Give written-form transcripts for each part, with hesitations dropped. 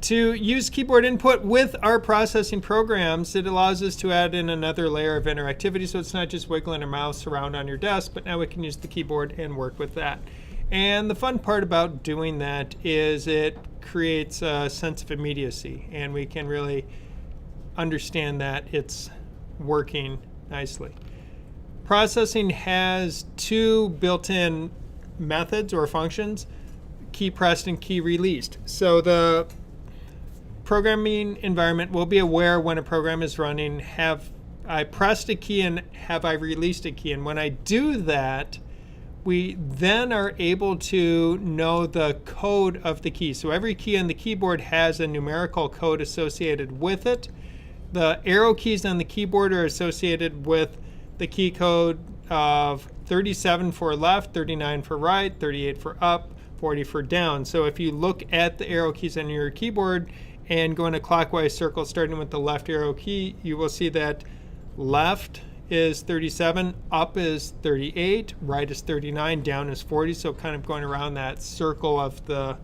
To use keyboard input with our processing programs, it allows us to add in another layer of interactivity, so it's not just wiggling our mouse around on your desk, but now we can use the keyboard and work with that. And the fun part about doing that is it creates a sense of immediacy, and we can really understand that it's working nicely. Processing has two built-in methods or functions, key pressed and key released. So the programming environment will be aware when a program is running, have I pressed a key and have I released a key? And when I do that, we then are able to know the code of the key. So every key on the keyboard has a numerical code associated with it. The arrow keys on the keyboard are associated with the key code of 37 for left, 39 for right, 38 for up, 40 for down. So if you look at the arrow keys on your keyboard and go in a clockwise circle starting with the left arrow key, you will see that left is 37, up is 38, right is 39, down is 40. So kind of going around that circle of the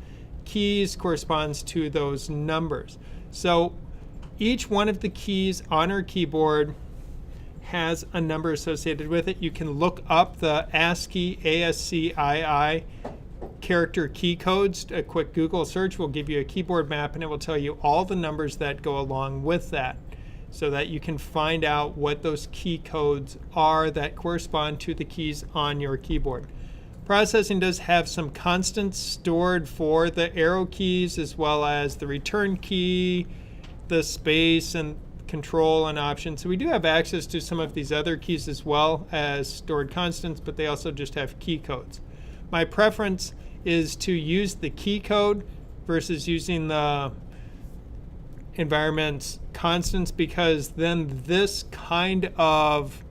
keys corresponds to those numbers. So each one of the keys on our keyboard has a number associated with it. You can look up the ASCII, ASCII character key codes. A quick Google search will give you a keyboard map, and it will tell you all the numbers that go along with that, so that you can find out what those key codes are that correspond to the keys on your keyboard. Processing does have some constants stored for the arrow keys, as well as the return key, the space, and control and options. So we do have access to some of these other keys as well as stored constants, but they also just have key codes. My preference is to use the key code versus using the environment's constants, because then this kind of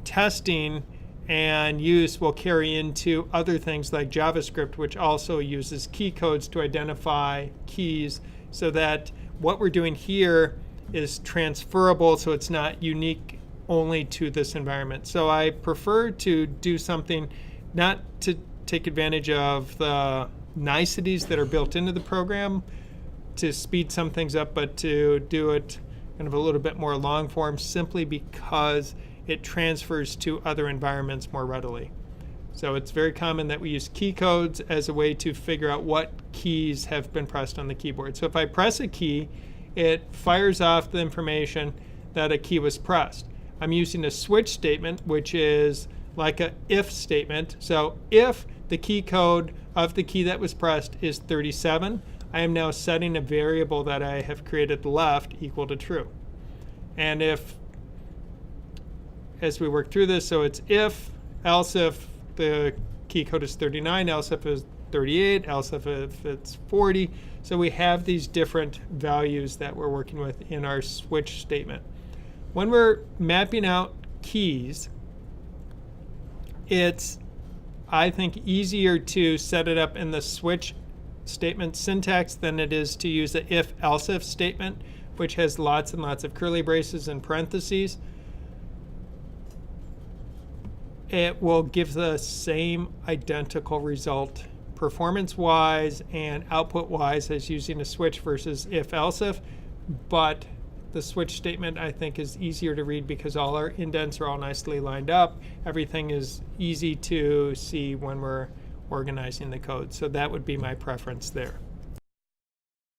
testing and use will carry into other things like JavaScript, which also uses key codes to identify keys, so that what we're doing here is transferable, so it's not unique only to this environment. So I prefer to do something not to take advantage of the niceties that are built into the program to speed some things up, but to do it kind of a little bit more long form, simply because it transfers to other environments more readily. So it's very common that we use key codes as a way to figure out what keys have been pressed on the keyboard. So if I press a key, it fires off the information that a key was pressed. I'm using a switch statement, which is like an if statement. So if the key code of the key that was pressed is 37, I am now setting a variable that I have created left equal to true. And if, as we work through this, so it's if, else if the key code is 39, else if it's 38, else if it's 40. So we have these different values that we're working with in our switch statement. When we're mapping out keys, it's, I think, easier to set it up in the switch statement syntax than it is to use the if-else if statement, which has lots and lots of curly braces and parentheses. It will give the same identical result performance-wise and output-wise as using a switch versus if-else if, but the switch statement, I think, is easier to read because all our indents are all nicely lined up. Everything is easy to see when we're organizing the code. So that would be my preference there.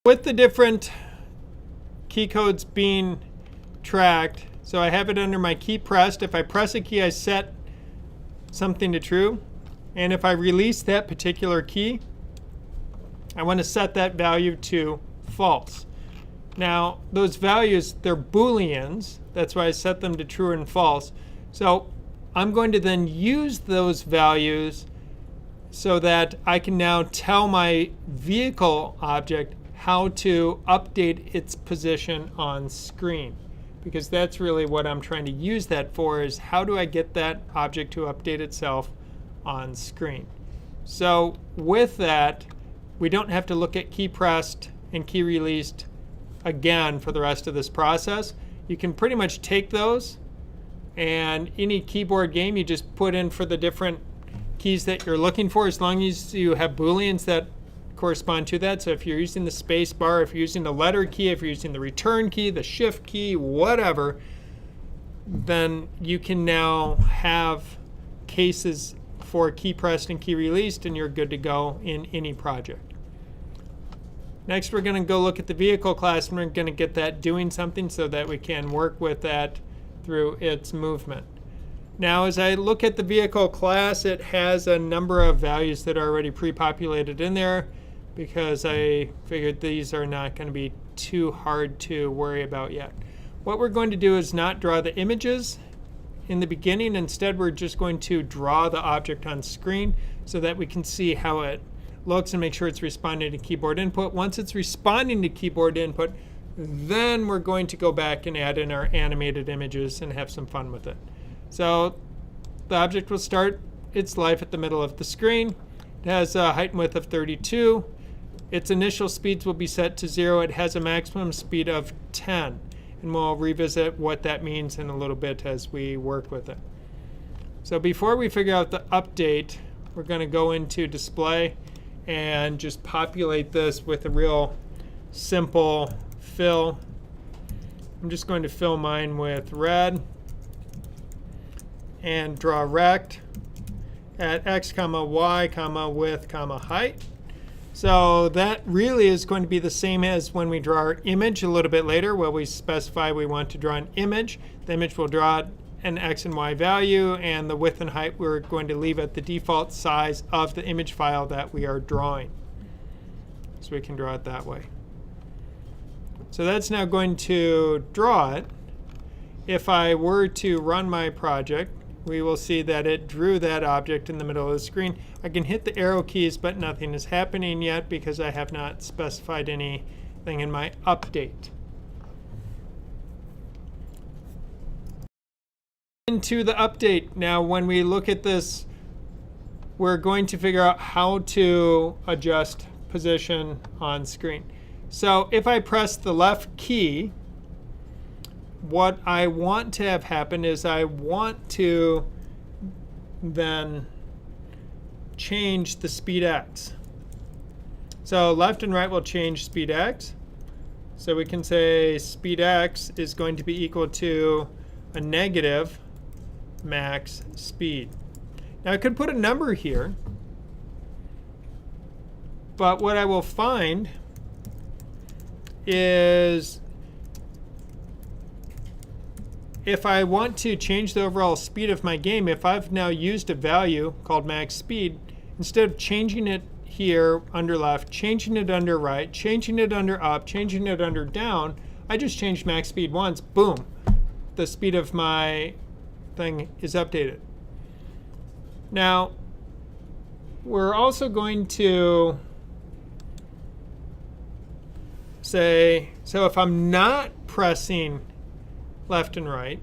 With the different key codes being tracked, so I have it under my key pressed. If I press a key, I set something to true. And if I release that particular key, I want to set that value to false. Now, those values, they're Booleans. That's why I set them to true and false. So I'm going to then use those values so that I can now tell my vehicle object how to update its position on screen. Because that's really what I'm trying to use that for, is how do I get that object to update itself on screen. So with that, we don't have to look at key pressed and key released again for the rest of this process. You can pretty much take those, and any keyboard game you just put in for the different keys that you're looking for, as long as you have Booleans that correspond to that. So if you're using the space bar, if you're using the letter key, if you're using the return key, the shift key, whatever, then you can now have cases for key pressed and key released, and you're good to go in any project. Next, we're going to go look at the vehicle class, and we're going to get that doing something so that we can work with that through its movement. Now, as I look at the vehicle class, it has a number of values that are already pre-populated in there because I figured these are not going to be too hard to worry about yet. What we're going to do is not draw the images in the beginning. Instead, we're just going to draw the object on screen so that we can see how it looks and make sure it's responding to keyboard input. Once it's responding to keyboard input, then we're going to go back and add in our animated images and have some fun with it. So the object will start its life at the middle of the screen. It has a height and width of 32. Its initial speeds will be set to 0. It has a maximum speed of 10. And we'll revisit what that means in a little bit as we work with it. So before we figure out the update, we're going to go into display and just populate this with a real simple fill. I'm just going to fill mine with red and draw rect at x, y, width, height. So that really is going to be the same as when we draw our image a little bit later, where we specify we want to draw an image. The image will draw an x and y value, and the width and height we're going to leave at the default size of the image file that we are drawing. So we can draw it that way. So that's now going to draw it. If I were to run my project, we will see that it drew that object in the middle of the screen. I can hit the arrow keys, but nothing is happening yet because I have not specified anything in my update. Into the update. Now, when we look at this, we're going to figure out how to adjust position on screen. So if I press the left key, what I want to have happen is I want to then change the speed x. So left and right will change speed x. So we can say speed x is going to be equal to a negative max speed. Now I could put a number here, but what I will find is if I want to change the overall speed of my game, if I've now used a value called max speed, instead of changing it here under left, changing it under right, changing it under up, changing it under down, I just changed max speed once, boom, the speed of my thing is updated. Now, we're also going to say, so if I'm not pressing left and right,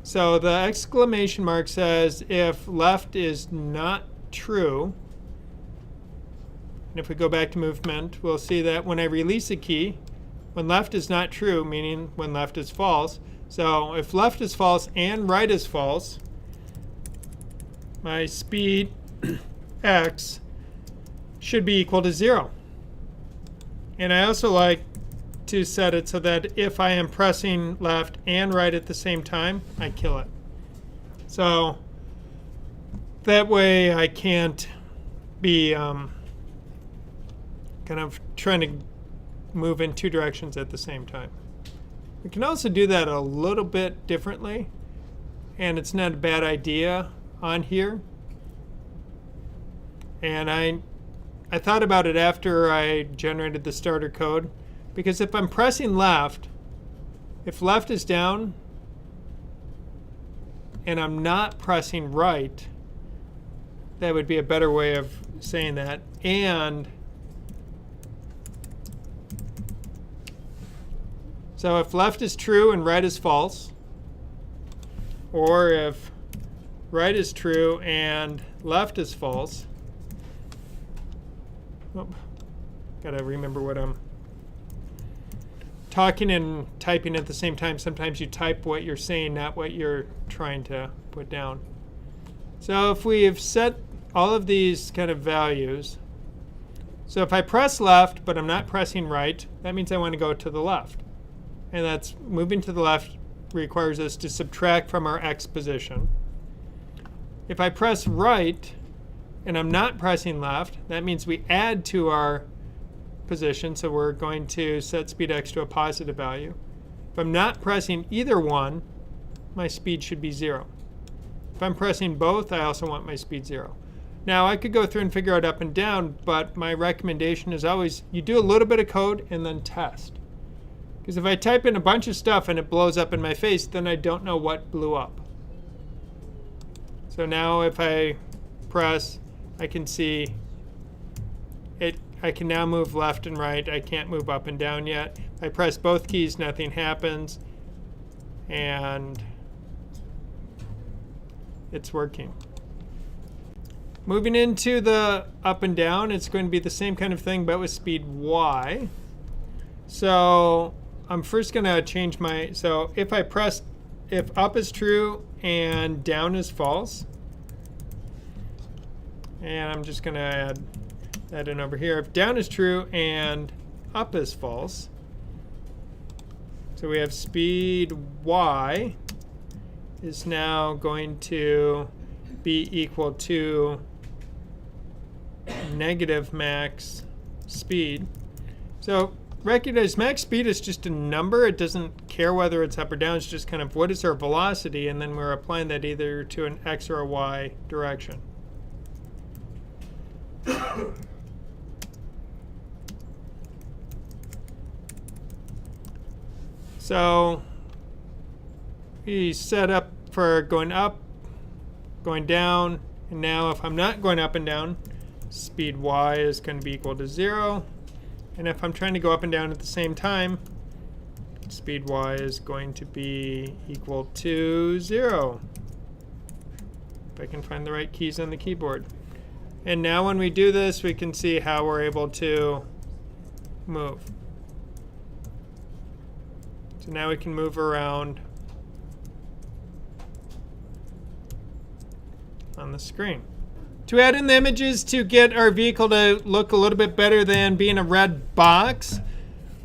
so the exclamation mark says if left is not true, and if we go back to movement, we'll see that when I release a key, when left is not true, meaning when left is false, so if left is false and right is false, my speed x should be equal to 0. And I also like to set it so that if I am pressing left and right at the same time, I kill it. So that way I can't be kind of trying to move in two directions at the same time. We can also do that a little bit differently, and it's not a bad idea on here. And I thought about it after I generated the starter code, because if I'm pressing left, if left is down and I'm not pressing right, that would be a better way of saying that. And so if left is true and right is false, or if right is true and left is false, gotta remember what I'm talking and typing at the same time. Sometimes you type what you're saying, not what you're trying to put down. So if we have set all of these kind of values. So if I press left, but I'm not pressing right, that means I want to go to the left. And that's moving to the left requires us to subtract from our x position. If I press right, and I'm not pressing left, that means we add to our position. So we're going to set speed x to a positive value. If I'm not pressing either one, my speed should be 0. If I'm pressing both, I also want my speed 0. Now, I could go through and figure out up and down, but my recommendation is always you do a little bit of code and then test. Because if I type in a bunch of stuff and it blows up in my face, then I don't know what blew up. So now if I press, I can see it. I can now move left and right. I can't move up and down yet. If I press both keys, nothing happens. And it's working. Moving into the up and down, it's going to be the same kind of thing, but with speed y. So I'm first going to change my, so if I press, if up is true and down is false, and I'm just going to add that in over here. If down is true and up is false, so we have speed y is now going to be equal to negative max speed. So recognize max speed is just a number. It doesn't care whether it's up or down. It's just kind of what is our velocity, and then we're applying that either to an x or a y direction. So we set up for going up, going down, and now if I'm not going up and down, speed y is going to be equal to 0. And if I'm trying to go up and down at the same time, speed y is going to be equal to 0. If I can find the right keys on the keyboard. And now when we do this, we can see how we're able to move. So now we can move around on the screen. To add in the images to get our vehicle to look a little bit better than being a red box,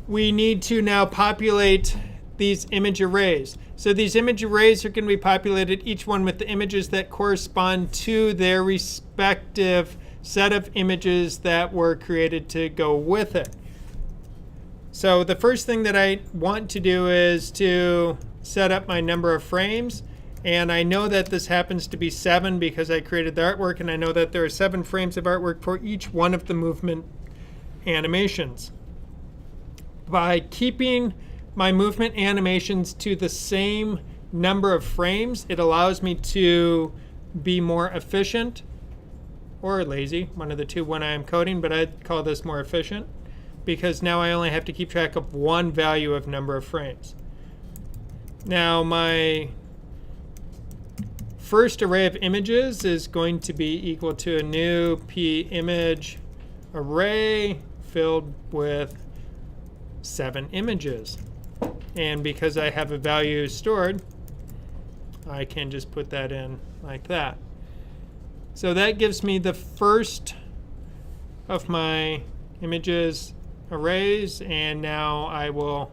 we need to now populate these image arrays. So these image arrays are going to be populated, each one with the images that correspond to their respective set of images that were created to go with it. So the first thing that I want to do is to set up my number of frames. And I know that this happens to be 7 because I created the artwork, and I know that there are 7 frames of artwork for each one of the movement animations. By keeping my movement animations to the same number of frames, it allows me to be more efficient, or lazy, one of the two when I am coding, but I'd call this more efficient because now I only have to keep track of one value of number of frames. Now my first array of images is going to be equal to a new p image array filled with 7 images. And because I have a value stored, I can just put that in like that. So that gives me the first of my images arrays, and now I will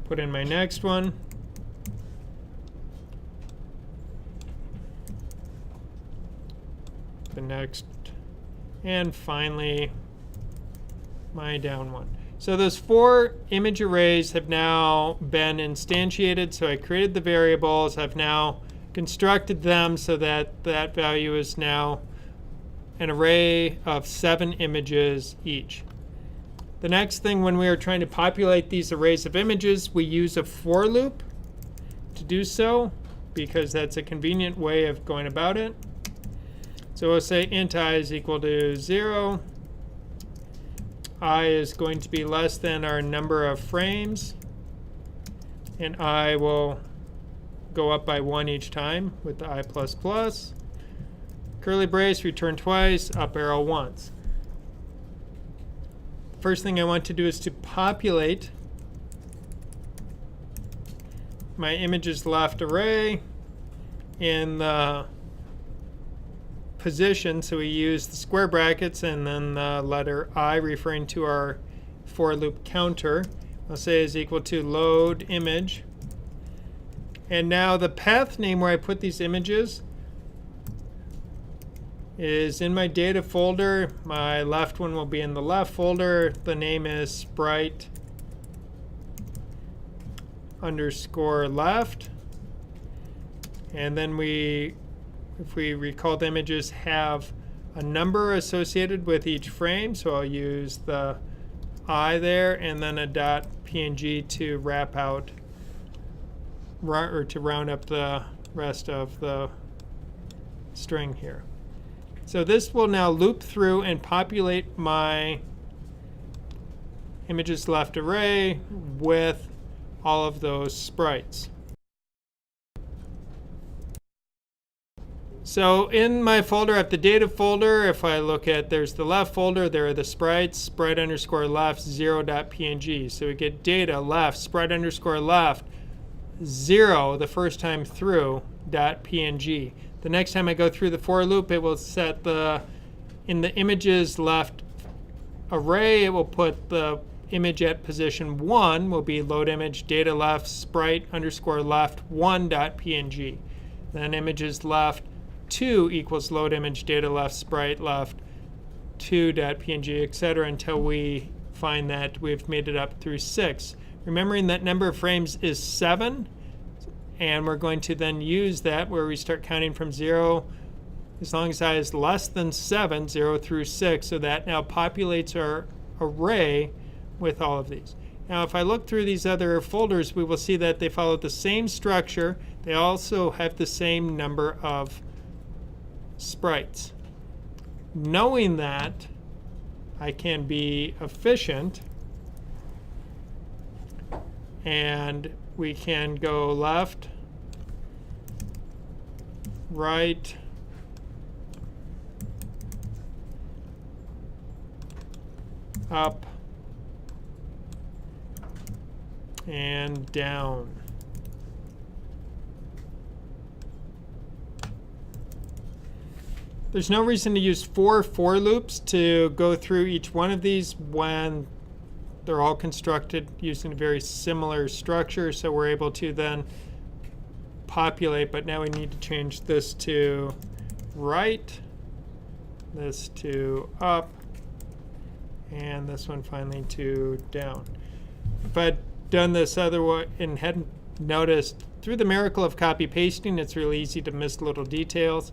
put in my next one. The next, and finally my down one. So those 4 image arrays have now been instantiated. So I created the variables. I've now constructed them so that that value is now an array of 7 images each. The next thing, when we are trying to populate these arrays of images, we use a for loop to do so because that's a convenient way of going about it. So we'll say int I is equal to 0. I is going to be less than our number of frames. And I will go up by 1 each time with the I++. Curly brace, return twice, up arrow once. First thing I want to do is to populate my images left array in the position, so we use the square brackets and then the letter I referring to our for loop counter. I'll say is equal to load image. And now the path name where I put these images is in my data folder. My left one will be in the left folder. The name is sprite underscore left. And then if we recall, the images have a number associated with each frame. So I'll use the I there and then a .png to wrap out or to round up the rest of the string here. So this will now loop through and populate my images left array with all of those sprites. So in my folder, I have the data folder. If I look at, there's the left folder, there are the sprites, sprite underscore left 0.png. So we get data left, sprite underscore left 0 the first time through .png. The next time I go through the for loop, it will set in the images left array, it will put the image at position 1 will be load image data left sprite underscore left 1.png. Then images left 2 equals load image data left sprite left 2.png, etc. until we find that we've made it up through 6. Remembering that number of frames is 7. And we're going to then use that where we start counting from 0 as long as I is less than 7, 0 through 6. So that now populates our array with all of these. Now if I look through these other folders, we will see that they follow the same structure. They also have the same number of sprites. Knowing that, I can be efficient and we can go left, right, up, and down. There's no reason to use 4 for loops to go through each one of these when they're all constructed using a very similar structure, so we're able to then populate, but now we need to change this to right, this to up, and this one finally to down. If I'd done this other way and hadn't noticed, through the miracle of copy pasting, it's really easy to miss little details.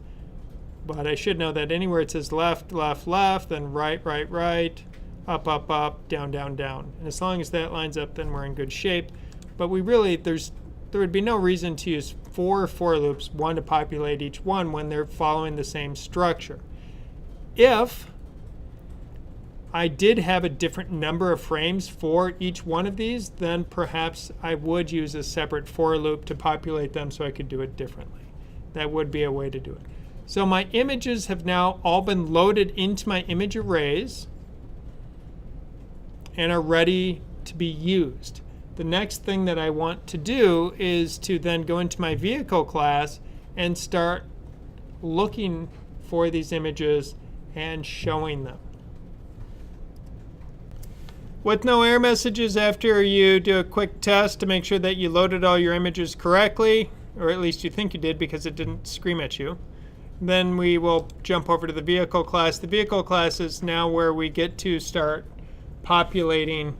But I should know that anywhere it says left, left, left, then right, right, right, up, up, up, down, down, down. And as long as that lines up, then we're in good shape. But we really, there would be no reason to use 4 for loops, one to populate each one when they're following the same structure. If I did have a different number of frames for each one of these, then perhaps I would use a separate for loop to populate them so I could do it differently. That would be a way to do it. So my images have now all been loaded into my image arrays and are ready to be used. The next thing that I want to do is to then go into my vehicle class and start looking for these images and showing them. With no error messages after you do a quick test to make sure that you loaded all your images correctly, or at least you think you did because it didn't scream at you, then we will jump over to the vehicle class. The vehicle class is now where we get to start populating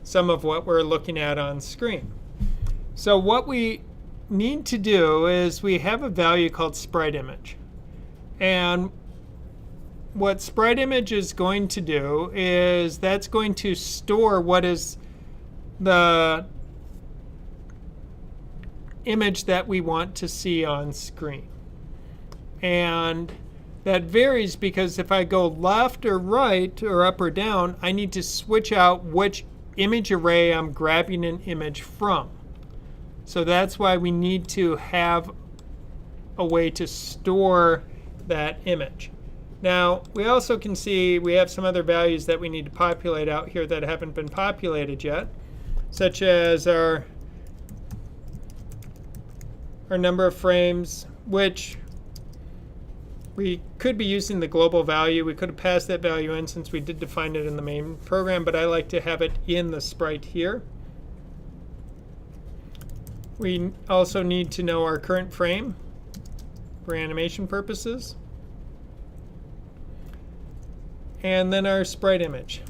some of what we're looking at on screen. So what we need to do is we have a value called sprite image. And what sprite image is going to do is that's going to store what is the image that we want to see on screen. And that varies because if I go left or right or up or down, I need to switch out which image array I'm grabbing an image from. So that's why we need to have a way to store that image. Now, we also can see we have some other values that we need to populate out here that haven't been populated yet, such as our number of frames, which we could be using the global value. We could have passed that value in since we did define it in the main program, but I like to have it in the sprite here. We also need to know our current frame for animation purposes. And then our sprite image.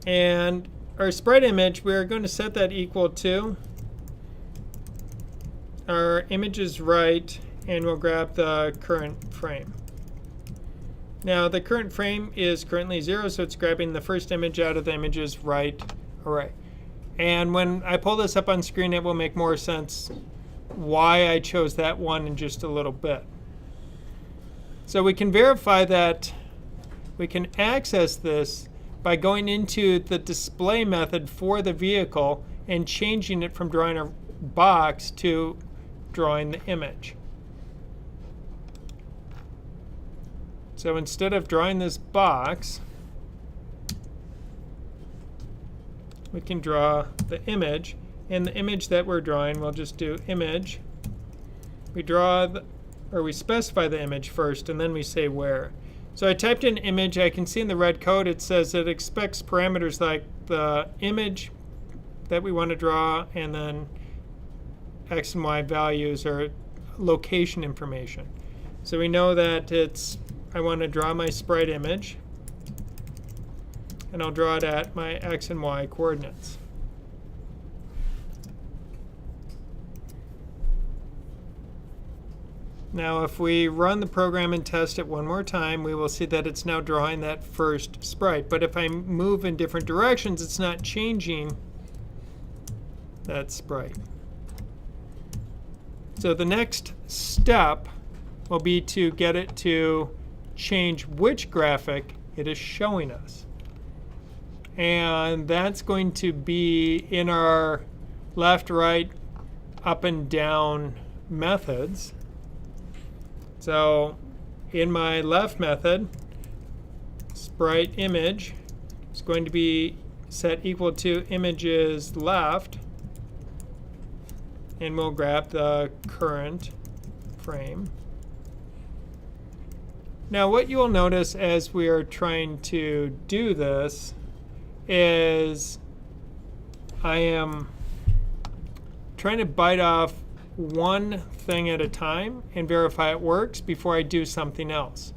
And our sprite image, we're going to set that equal to our image is right, and we'll grab the current frame. Now the current frame is currently 0, so it's grabbing the first image out of the images right array. And when I pull this up on screen, it will make more sense why I chose that one in just a little bit. So we can verify that we can access this by going into the display method for the vehicle and changing it from drawing a box to drawing the image. So instead of drawing this box, we can draw the image. And the image that we're drawing, we'll just do image. We draw we specify the image first, and then we say where. So I typed in image. I can see in the red code it says it expects parameters like the image that we want to draw, and then X and Y values or location information. So we know that I want to draw my sprite image, and I'll draw it at my X and Y coordinates. Now if we run the program and test it one more time, we will see that it's now drawing that first sprite. But if I move in different directions, it's not changing that sprite. So the next step will be to get it to change which graphic it is showing us. And that's going to be in our left, right, up, and down methods. So in my left method, sprite image is going to be set equal to images left, and we'll grab the current frame. Now what you'll notice as we are trying to do this is I am trying to bite off one thing at a time and verify it works before I do something else.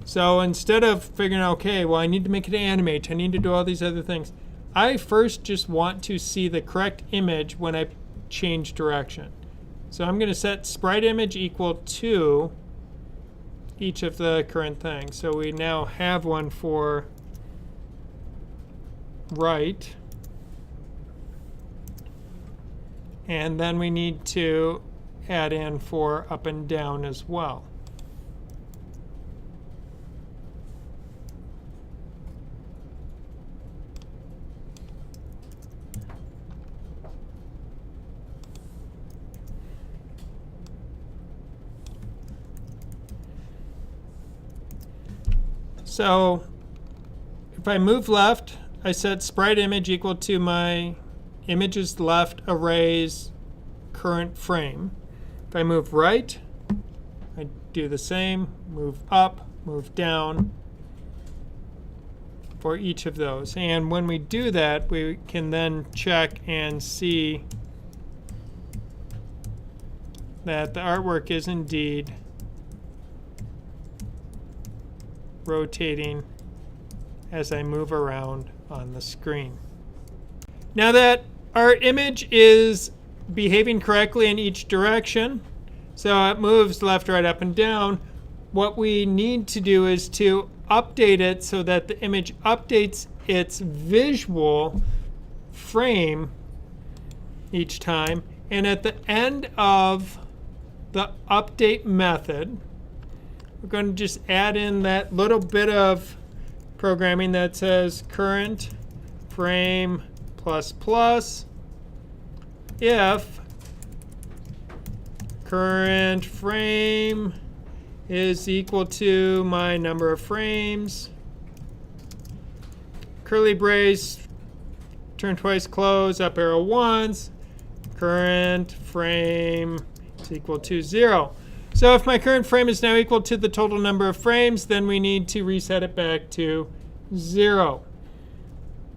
So instead of figuring out, okay, well I need to make it animate, I need to do all these other things, I first just want to see the correct image when I change direction. So I'm going to set sprite image equal to each of the current things. So we now have one for right. And then we need to add in for up and down as well. So if I move left, I set sprite image equal to my images left array's current frame. If I move right, I do the same, move up, move down for each of those. And when we do that, we can then check and see that the artwork is indeed rotating as I move around on the screen. Now that our image is behaving correctly in each direction, so it moves left, right, up, and down, what we need to do is to update it so that the image updates its visual frame each time. And at the end of the update method, we're going to just add in that little bit of programming that says current frame plus plus if current frame is equal to my number of frames, curly brace, turn twice, close, up arrow once, current frame is equal to 0. So if my current frame is now equal to the total number of frames, then we need to reset it back to 0.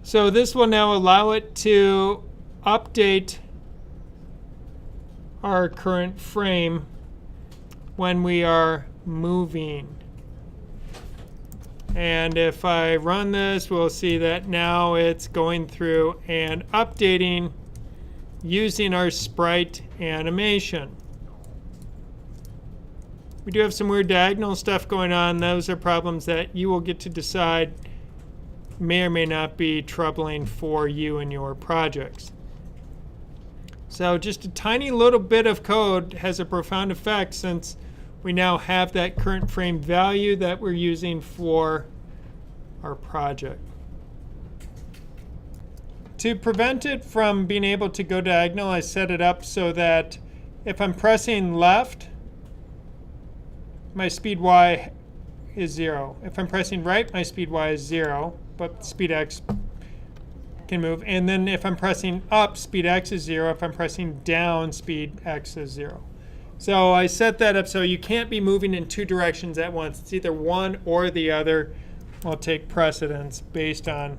So this will now allow it to update our current frame when we are moving. And if I run this, we'll see that now it's going through and updating using our sprite animation. We do have some weird diagonal stuff going on. Those are problems that you will get to decide may or may not be troubling for you and your projects. So just a tiny little bit of code has a profound effect, since we now have that current frame value that we're using for our project. To prevent it from being able to go diagonal, I set it up so that if I'm pressing left, my speed y is 0. If I'm pressing right, my speed y is 0, but speed x can move. And then if I'm pressing up, speed x is 0. If I'm pressing down, speed x is 0. So I set that up so you can't be moving in two directions at once. It's either one or the other will take precedence based on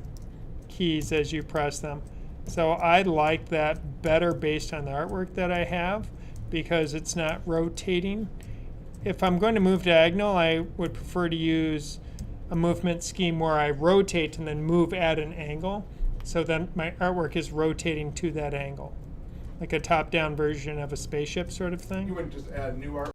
keys as you press them. So I like that better based on the artwork that I have, because it's not rotating. If I'm going to move diagonal, I would prefer to use a movement scheme where I rotate and then move at an angle, so then my artwork is rotating to that angle, like a top-down version of a spaceship sort of thing. You wouldn't just add new art